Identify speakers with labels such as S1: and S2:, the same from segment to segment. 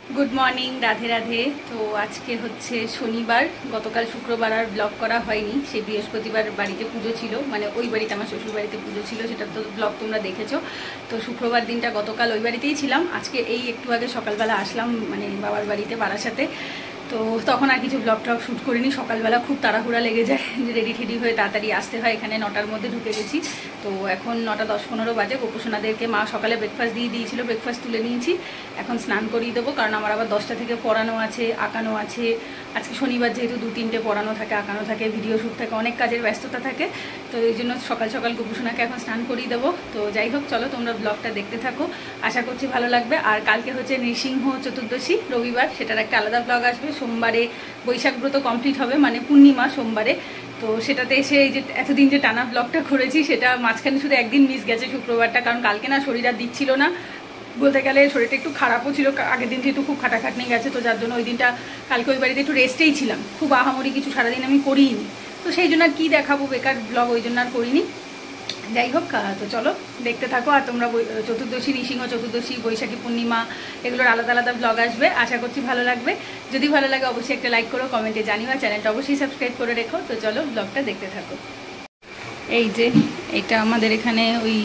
S1: Good morning Radhe Radhe. तो आज के होच्छे शनिवार, गतकाल शुक्रवार और ब्लग करा हयनि। से बृहस्पतिवार बाड़ीते पुजो छिलो, माने ओई बाड़ीते आमार शशुर बाड़ीते पुजो छिलो, सेटा तो ब्लग तोमरा देखेछो। तो शुक्रवार दिनटा गतकाल ओई बाड़ीतेई छिलाम। आजके एई एकटु आगे सकालबेला आसलाम माने बाबार बाड़ीते बारासाते। तो तखन आर किछु ब्लग टग शुट करिनी। सकालबेला खूब ताड़ाहुड़ा लेगे जाए, रेडी टेडी हये ताड़ाताड़ि आसते हय। एखाने 9टार मধ্যে ढुके गेছি। तो এখন 9টা 10-15 বাজে। গোপুসোনাদেরকে মা সকালে ব্রেকফাস্ট দিয়ে দিয়েছিল, ব্রেকফাস্ট তুলে নিয়েছি। এখন স্নান করিয়ে দেবো, কারণ আমার আবার 10টা থেকে পড়ানো আছে, আঁকানো আছে। আজকে শনিবার যেহেতু 2-3টে পড়ানো থাকে, আঁকানো থাকে, ভিডিও শ্যুট থাকে, অনেক কাজের ব্যস্ততা থাকে। তো এই জন্য সকাল সকাল গোপুসোনাকে এখন স্নান করিয়ে দেবো। তো যাই হোক, চলো তোমরা ব্লগটা দেখতে থাকো, আশা করছি ভালো লাগবে। আর কালকে হচ্ছে নৃসিংহ চতুর্দশী, রবিবার, সেটার একটা আলাদা ব্লগ আসবে। সোমবারে বৈশাখ ব্রত কমপ্লিট হবে, মানে পূর্ণিমা সোমবারে। তো সেটাতে এসে এই যে এতদিন যে টানা ব্লগটা করেছি, সেটা মাঝখানে শুধু একদিন মিস গেছে, শুক্রবারটা। কারণ কালকে না শরীর আর দিচ্ছিল না, বলতে গেলে শরীরটা একটু খারাপও ছিল। আগের দিন যেহেতু খুব খাটাখাটনি গেছে, তো যার জন্য ওই দিনটা কালকে ওই বাড়িতে একটু রেস্টেই ছিলাম। খুব আহামরি কিছু সারাদিন আমি করিনি, তো সেই জন্য আর কী দেখাবো, বেকার ব্লগ, ওই জন্য আর করিনি। যাই হোক, তো চলো দেখতে থাকো। আর তোমরা চতুর্দশী, নৃসিংহ চতুর্দশী, বৈশাখী পূর্ণিমা, এগুলোর আলাদা আলাদা ব্লগ আসবে, আশা করছি ভালো লাগবে। যদি ভালো লাগে অবশ্যই একটা লাইক করো, কমেন্টে জানিও, আর চ্যানেলটা অবশ্যই সাবস্ক্রাইব করে রেখো। তো চলো ব্লগটা দেখতে থাকো। এই যে এটা আমাদের এখানে ওই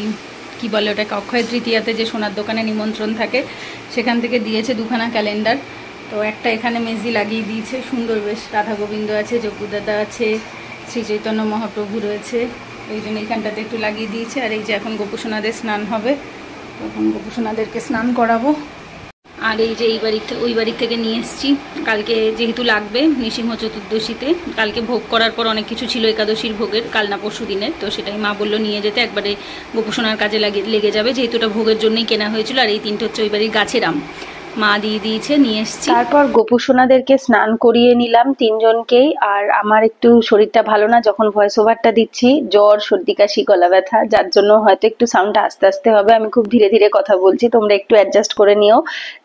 S1: কি বলে ওটাকে, অক্ষয় তৃতীয়াতে যে সোনার দোকানে নিমন্ত্রণ থাকে, সেখান থেকে দিয়েছে দুখানা ক্যালেন্ডার। তো একটা এখানে মেজি লাগিয়ে দিয়েছে, সুন্দর বেশ, রাধা গোবিন্দ আছে, যজ্ঞদাদা আছে, শ্রী চৈতন্য মহাপ্রভু রয়েছে, ওই জন্য এইখানটাতে একটু লাগিয়ে দিয়েছে। আর এই যে এখন গোপুসোনাদের স্নান হবে, তখন গোপুসোনাদেরকে স্নান করাবো। আর এই যে এই বাড়িতে ওই বাড়ি থেকে নিয়ে এসেছি, কালকে যেহেতু লাগবে নৃসিংহ চতুর্দশীতে, কালকে ভোগ করার পর অনেক কিছু ছিল একাদশীর ভোগের, কাল না পরশু দিনের। তো সেটাই মা বললো নিয়ে যেতে, একবারে গোপুসোনার কাজে লেগে যাবে, যেহেতু ওটা ভোগের জন্যই কেনা হয়েছিল। আর এই তিনটে হচ্ছে ওই বাড়ির গাছের আম, মা দিয়ে দিয়েছে, নিয়ে এসেছি। তারপর গোপুসোনাদেরকে স্নান করিয়ে নিলাম তিনজনকেই। আর আমার একটু শরীরটা ভালো না, যখন ভয়েস ওভারটা দিচ্ছি, জ্বর, সর্দি কাশি, গলা ব্যথা, যার জন্য হয়তো একটু সাউন্ডটা আস্তে আস্তে হবে। আমি খুব ধীরে ধীরে কথা বলছি, তোমরা একটু অ্যাডজাস্ট করে নিও।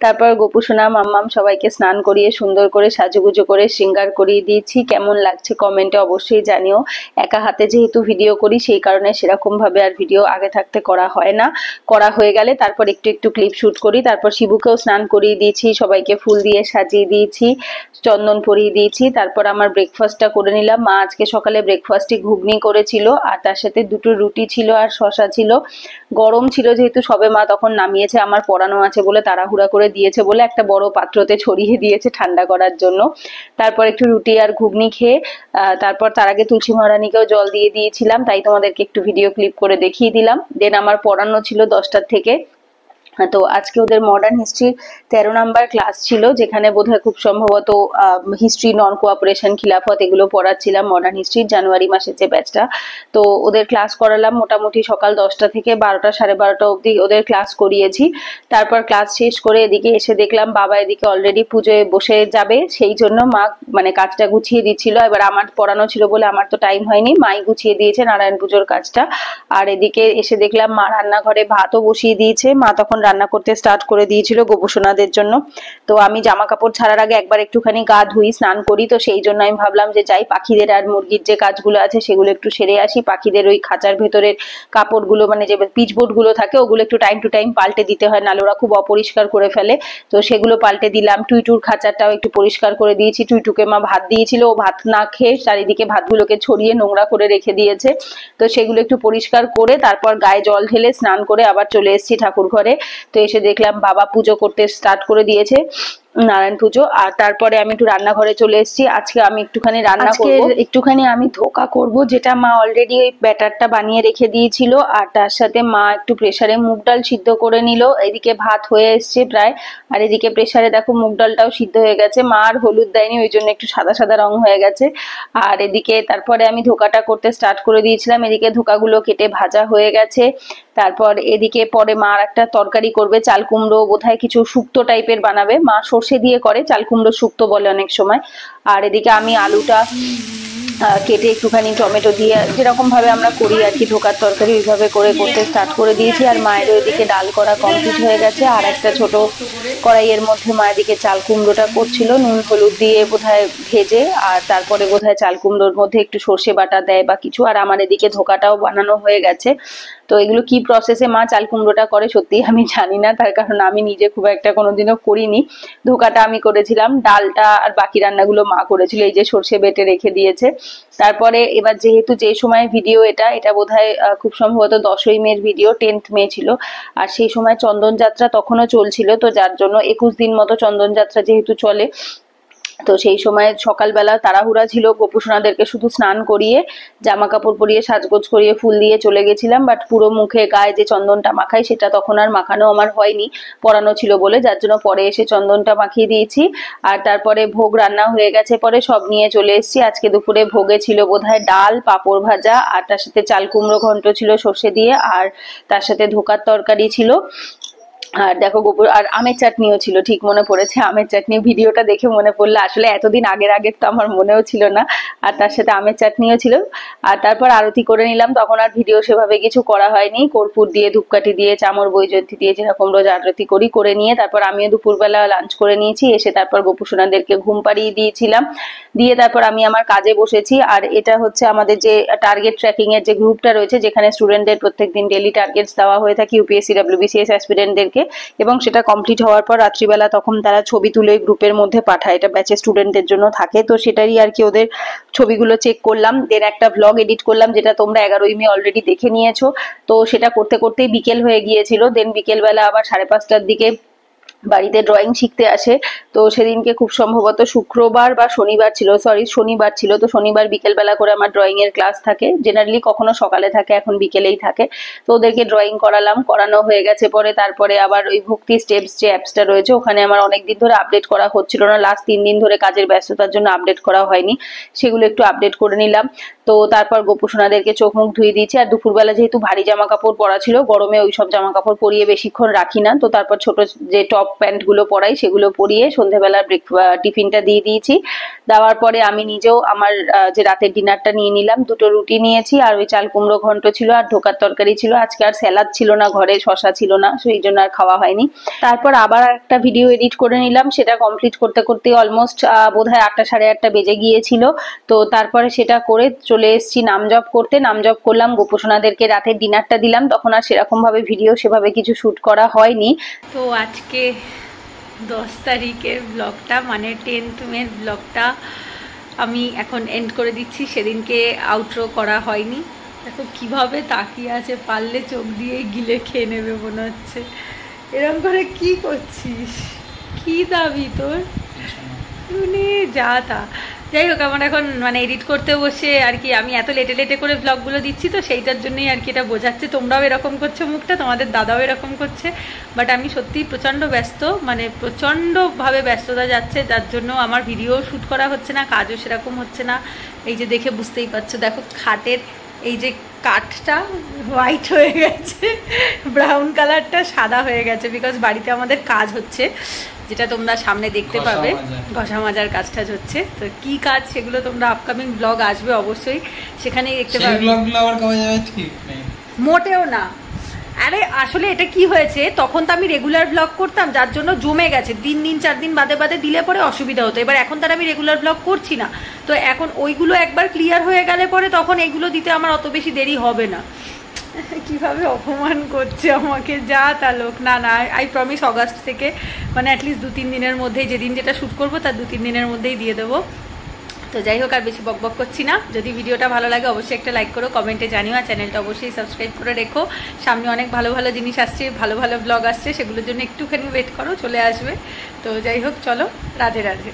S1: তারপর গোপুসোনা, মাম্মাম সবাইকে স্নান করিয়ে সুন্দর করে সাজুগুজু করে শৃঙ্গার করিয়ে দিয়েছি। কেমন লাগছে কমেন্টে অবশ্যই জানিও। একা হাতে যেহেতু ভিডিও করি, সেই কারণে সেরকম ভাবে আর ভিডিও আগে থাকতে করা হয় না। করা হয়ে গেলে তারপর একটু একটু ক্লিপ শুট করি। তারপর শিবুকেও স্নান করিয়ে দিয়েছি, সবাইকে ফুল দিয়ে সাজিয়ে দিয়েছি, চন্দন পরিয়ে দিয়েছি। তারপর আমার ব্রেকফাস্টটা করে নিলাম। মা আজকে সকালে ব্রেকফাস্টে ঘুগনি করেছিল, আর তার সাথে দুটো রুটি ছিল আর শসা ছিল। গরম ছিল যেহেতু, সবে মা তখন নামিয়েছে, আমার পড়ানো আছে বলে তাড়াহুড়া করে দিয়েছে বলে একটা বড় পাত্রতে ছড়িয়ে দিয়েছে ঠান্ডা করার জন্য। তারপর একটু রুটি আর ঘুগনি খেয়ে তারপর তার আগে তুলসী মহারানীকেও জল দিয়ে দিয়েছিলাম, তাই তোমাদেরকে একটু ভিডিও ক্লিপ করে দেখিয়ে দিলাম। দেন আমার পড়ানো ছিল 10টার থেকে। তো আজকে ওদের মডার্ন হিস্ট্রি 13 নাম্বার ক্লাস ছিল, যেখানে বোধহয় খুব সম্ভবত হিস্ট্রি, নন কোঅপারেশন, খিলাফত এগুলো পড়াচ্ছিলাম, মডার্ন হিস্ট্রি জানুয়ারি মাসের যে ব্যাচটা। তো ওদের ক্লাস করালাম মোটামুটি সকাল 10টা থেকে 12টা 12:30 অবধি ওদের ক্লাস করিয়েছি। তারপর ক্লাস শেষ করে এদিকে এসে দেখলাম বাবা এদিকে অলরেডি পুজোয় বসে যাবে, সেই জন্য মা মানে কাজটা গুছিয়ে দিচ্ছিল। এবার আমার পড়ানো ছিল বলে আমার তো টাইম হয়নি, মাই গুছিয়ে দিয়েছে নারায়ণ পুজোর কাজটা। আর এদিকে এসে দেখলাম মা রান্নাঘরে ভাতও বসিয়ে দিয়েছে, মা তখন রান্না করতে স্টার্ট করে দিয়েছিল গোপুসোনাদের জন্য। তো আমি জামা কাপড় ছাড়ার আগে একবার একটুখানি গা ধুই, স্নান করি। তো সেই জন্য আমি ভাবলাম যে যাই, পাখিদের আর মুরগির যে কাজগুলো আছে সেগুলো একটু সেরে আসি। পাখিদের ওই খাঁচার ভেতরের কাপড়গুলো, মানে যে পিচবোর্ড গুলো থাকে, ওগুলো একটু টাইম টু টাইম পাল্টে দিতে হয়, নাহলে ওরা খুব অপরিষ্কার করে ফেলে। তো সেগুলো পাল্টে দিলাম। টুইটুর খাঁচাটাও একটু পরিষ্কার করে দিয়েছি। টুইটুকে মা ভাত দিয়েছিল, ও ভাত না খেয়ে চারিদিকে ভাতগুলোকে ছড়িয়ে নোংরা করে রেখে দিয়েছে। তো সেগুলো একটু পরিষ্কার করে তারপর গায়ে জল ঢেলে স্নান করে আবার চলে এসেছি ঠাকুর ঘরে। তো এসে দেখলাম বাবা পুজো করতে স্টার্ট করে দিয়েছে, নারায়ণ পুজো। আর তারপরে আমি একটু রান্নাঘরে চলে এসেছি। আজকে আমি একটুখানি রান্না করব, একটুখানি আমি ধোকা করব, যেটা মা অলরেডি ওই ব্যাটারটা বানিয়ে রেখে দিয়েছিল। আর তার সাথে মা একটু প্রেসারে মুগ ডাল সিদ্ধ করে নিল। এদিকে ভাত হয়ে এসছে প্রায়, আর এদিকে প্রেসারে দেখো মুগ ডালটাও সিদ্ধ হয়ে গেছে। মা আর হলুদ দেয়নি, ওই জন্য একটু সাদা সাদা রং হয়ে গেছে। আর এদিকে তারপরে আমি ধোকাটা করতে স্টার্ট করে দিয়েছিলাম। এদিকে ধোকাগুলো কেটে ভাজা হয়ে গেছে। তারপর এদিকে পরে মা আর একটা তরকারি করবে, চাল কুমড়ো বোধহয় কিছু শুক্তো টাইপের বানাবে, মা সর্ষে দিয়ে করে, চাল কুমড়ো শুক্তো বলে অনেক সময়। আর এদিকে আমি আলুটা কেটে একটুখানি টমেটো দিয়ে যেরকমভাবে আমরা করি আর কি ধোকার তরকারি, ওইভাবে করে করতে স্টার্ট করে দিয়েছি। আর মায়ের ওইদিকে ডাল করা কমপ্লিট হয়ে গেছে। আর একটা ছোট কড়াইয়ের মধ্যে মায়ের দিকে চাল কুমড়োটা করছিল নুন হলুদ দিয়ে বোধহয় ভেজে, আর তারপরে বোধহয় চাল কুমড়োর মধ্যে একটু সর্ষে বাটা দেয় বা কিছু। আর আমার এদিকে ধোকাটাও বানানো হয়ে গেছে। তো এগুলো কি প্রসেসে মা চাল কুমড়োটা করে সত্যি আমি জানি না, তার কারণ আমি নিজে খুব একটা কোনোদিনও করিনি। ধোকাটা আমি করেছিলাম, ডালটা আর বাকি রান্নাগুলো মা করেছিল। এই যে সর্ষে বেটে রেখে দিয়েছে। তারপরে এবার যেহেতু যে সময় ভিডিও এটা বোধহয় খুব সম্ভবত 10ই মের ভিডিও, 10th মে ছিল। আর সেই সময় চন্দন যাত্রা তখনও চলছিল, তো যার জন্য 21 দিন মতো চন্দন যাত্রা যেহেতু চলে, তো সেই সময় সকালবেলা তাড়াহুড়া ছিল। গোপুসোনাদেরকে শুধু স্নান করিয়ে জামা কাপড় পরিয়ে সাজগোজ করিয়ে ফুল দিয়ে চলে গেছিলাম, বাট পুরো মুখে গায়ে যে চন্দনটা মাখাই সেটা তখন আর মাখানো আমার হয়নি, পরানো ছিল বলে, যার জন্য পরে এসে চন্দনটা মাখিয়ে দিয়েছি। আর তারপরে ভোগ রান্না হয়ে গেছে, পরে সব নিয়ে চলে এসেছি। আজকে দুপুরে ভোগে ছিল বোধহয় ডাল, পাঁপড় ভাজা, আর তার সাথে চাল কুমড়ো ঘন্ট ছিল সর্ষে দিয়ে, আর তার সাথে ধোকার তরকারি ছিল। আর দেখো গোপুর আর আমের চাটনিও ছিল, ঠিক মনে পড়েছে আমের চাটনি, ভিডিওটা দেখে মনে পড়লো, আসলে এতদিন আগের তো আমার মনেও ছিল না। আর তার সাথে আমের চাটনিও ছিল। আর তারপর আরতি করে নিলাম, তখন আর ভিডিও সেভাবে কিছু করা হয়নি। কর্পূর দিয়ে ধূপকাঠি দিয়ে চামর বৈজয়ন্তী দিয়ে যেরকম রোজ আরতি করে নিয়ে তারপর আমিও দুপুরবেলা লাঞ্চ করে নিয়েছি। এসে তারপর গোপুসোনাদেরকে ঘুম পাড়িয়ে দিয়েছিলাম, দিয়ে তারপর আমি আমার কাজে বসেছি। আর এটা হচ্ছে আমাদের যে টার্গেট ট্র্যাকিং এর যে গ্রুপটা রয়েছে, যেখানে স্টুডেন্টদের প্রত্যেকদিন ডেইলি টার্গেটস দেওয়া হয়ে থাকে ইউপিএসসি ডব্লিউবিসিএস অ্যাসপিরেন্টদেরকে, এবং সেটা কমপ্লিট হওয়ার পর রাত্রিবেলা তখন তারা ছবি তুলে গ্রুপের মধ্যে পাঠায়, এটা ব্যাচের স্টুডেন্টদের জন্য থাকে। তো সেটারই আর কি ওদের ছবিগুলো চেক করলাম, দেন একটা ব্লগ এডিট করলাম, যেটা তোমরা 11ই মে অলরেডি দেখে নিয়েছো। তো সেটা করতে করতেই বিকেল হয়ে গিয়েছিল। দেন বিকেলবেলা আবার 5:30টার দিকে বাড়িতে ড্রয়িং শিখতে আসে। তো সেদিনকে খুব সম্ভবত শুক্রবার বা শনিবার ছিল, তো শনিবার বিকেলবেলা করে আমার ড্রয়িং এর ক্লাস থাকে। জেনারেলি কখনো সকালে থাকে, এখন বিকেলেই থাকে। তো ওদেরকে ড্রয়িং করানো হয়ে গেছে। পরে তারপরে আবার ওই ভক্তি স্টেপস যে অ্যাপসটা রয়েছে, ওখানে আমার অনেকদিন ধরে আপডেট করা হচ্ছিল না, লাস্ট 3 দিন ধরে কাজের ব্যস্ততার জন্য আপডেট করা হয়নি, সেগুলো একটু আপডেট করে নিলাম। তো তারপর গোপুসোনাদেরকে চোখ মুখ ধুয়ে দিয়েছি। আর দুপুরবেলা যেহেতু ভারী জামা কাপড় পরা ছিল, গরমে ওইসব জামা কাপড় পরিয়ে বেশিক্ষণ রাখি না, তো তারপর ছোট যে টপ প্যান্ট গুলো পরাই সেগুলো পরিয়ে সন্ধ্যেবেলা টিফিনটা দিয়ে দিয়েছি। দেওয়ার পরে আমি নিজেও আমার যে রাতের ডিনারটা নিয়ে নিলাম। 2টো রুটি নিয়েছি, আর ওই চাল কুমড়ো ঘন্ট ছিল, আর ধোকার তরকারি ছিল। আজকে আর স্যালাড ছিল না ঘরে, শশা ছিল না, সেই জন্য আর খাওয়া হয়নি। তারপর আবার একটা ভিডিও এডিট করে নিলাম, সেটা কমপ্লিট করতে করতে অলমোস্ট বোধহয় 8টা 8:30 বেজে গিয়েছিল। তো তারপরে সেটা করে চলে এসেছি নাম জপ করতে। নাম জপ করলাম, গোপুসোনাদেরকে রাতের ডিনারটা দিলাম। তখন আর সেরকম ভাবে ভিডিও সেভাবে কিছু শুট করা হয়নি। তো আজকে 10 তারিখের ব্লগটা, মানে 10th মের ব্লগটা আমি এখন এন্ড করে দিচ্ছি। সেদিনকে আউটরো করা হয়নি। দেখো কিভাবে তাকিয়ে আছে, পারলে চোখ দিয়ে গিলে খেয়ে নেবে মনে হচ্ছে। এরকম করে কি করছিস, কি দাবি তোর, যা তা। যাই হোক, আমার এখন মানে এডিট করতে বসে আর কি, আমি এত লেটে করে ব্লগগুলো দিচ্ছি, তো সেইটার জন্যই আর কি এটা বোঝাচ্ছে। তোমরাও এরকম করছো মুখটা, তোমাদের দাদাও এরকম করছে, বাট আমি সত্যিই প্রচণ্ড ব্যস্ত, মানে প্রচণ্ডভাবে ব্যস্ততা যাচ্ছে, যার জন্য আমার ভিডিও শ্যুট করা হচ্ছে না, কাজও সেরকম হচ্ছে না। এই যে দেখে বুঝতেই পারছো, দেখো খাটের এই যে কাঠটা হোয়াইট হয়ে গেছে, ব্রাউন কালারটা সাদা হয়ে গেছে, বিকজ বাড়িতে আমাদের কাজ হচ্ছে, যেটা তোমরা সামনে দেখতে পাবে, ঘষা মাজার কাজটা হচ্ছে। তো কি কাজ সেগুলো তোমরা আপকামিং ব্লগ আসবে অবশ্যই, সেখানেই দেখতে পাবে। মোটেও না, আরে আসলে এটা কি হয়েছে, তখন তো আমি রেগুলার ব্লগ করতাম, যার জন্য জমে গেছে, 3 দিন 4 দিন বাদে দিলে পরে অসুবিধা হতো। এবার এখন তার আমি রেগুলার ব্লগ করছি না, তো এখন ওইগুলো একবার ক্লিয়ার হয়ে গেলে পরে তখন এগুলো দিতে আমার অত বেশি দেরি হবে না। কিভাবে অপমান করছে আমাকে, যা তা লোক। না আই প্রমিস অগাস্ট থেকে, মানে অ্যাটলিস্ট 2-3 দিনের মধ্যেই, যেদিন যেটা শ্যুট করবো তার 2-3 দিনের মধ্যেই দিয়ে দেবো। তো যাই হোক, আর বেশি বকবক করছি না। যদি ভিডিওটা ভালো লাগে অবশ্যই একটা লাইক করো, কমেন্টে জানিও, আর চ্যানেলটা অবশ্যই সাবস্ক্রাইব করে রেখো। সামনে অনেক ভালো ভালো জিনিস আসছে, ভালো ভালো ব্লগ আসছে, সেগুলোর জন্য একটুখানি ওয়েট করো, চলে আসবে। তো যাই হোক, চলো, রাধে রাধে।